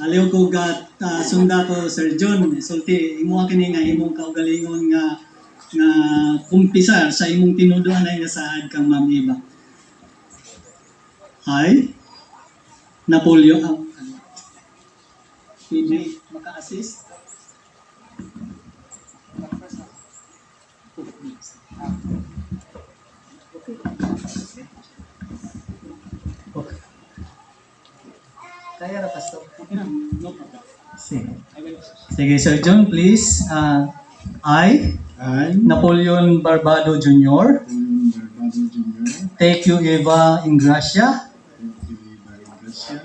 Aliw ko sunda ko Sir John. Sulti imo kini nga imong kaugalingon nga kumpisar sa imong tinuduan ay nga saad kang Ma'am Eva. Hi. Napoleon. Pwede maka-assist? Okay. Kaya na, Pastor. Okay na. No problem. Sige, Sir John, please. I, Napoleon Barbado Jr., take you, Eva Ingracia,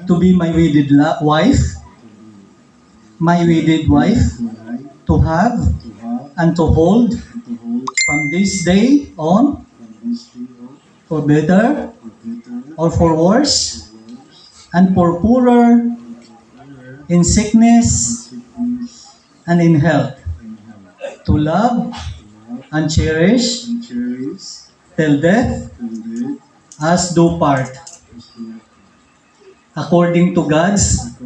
to be my wedded wife, to have and to hold from this day on, for better or for worse, and for poorer in sickness and in health, to love and cherish till death as do part, according to God's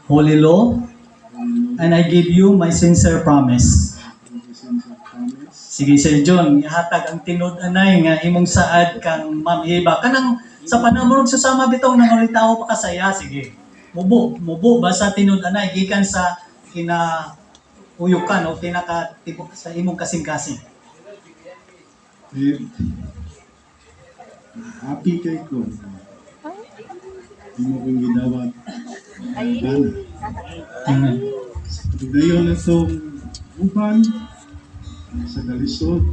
holy law, and I give you my sincere promise. Sige, Sir John, ihatag ang tinud-anay nga imong saad kang Ma'am Eva. Kanang sa panamurog susama bitong nangulitaw pa kasaya, sige. Mubo ba sa tinud-anay gikan sa uyukan o pinaka-tibok sa imong kasing-kasing. Happy kay ko. Hindi mo kong ginawat. Dayon na itong upan sa kalisod.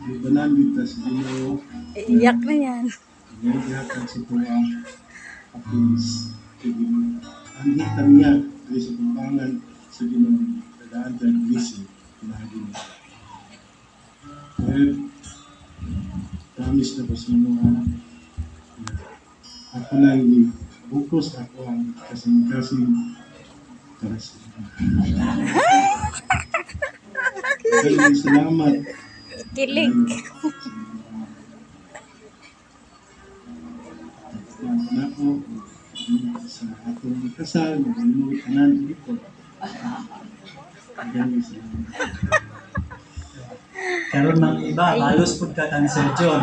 Ibanan dito sa Ginoo. Iyak na yan. Iyak sa tuwa. Apis. Ang hitam niya ay sa pampangan sa Ginoo. Kadaan tayo busy. Pinagin. Promise na po sa mga ako lang bukos ako ang kasing-kasing karas. Salamat. Kilig. Salamat ako sa akong kasal, malimut kanan dito. Karon Ma'am Eva, halos pud ka Sir John.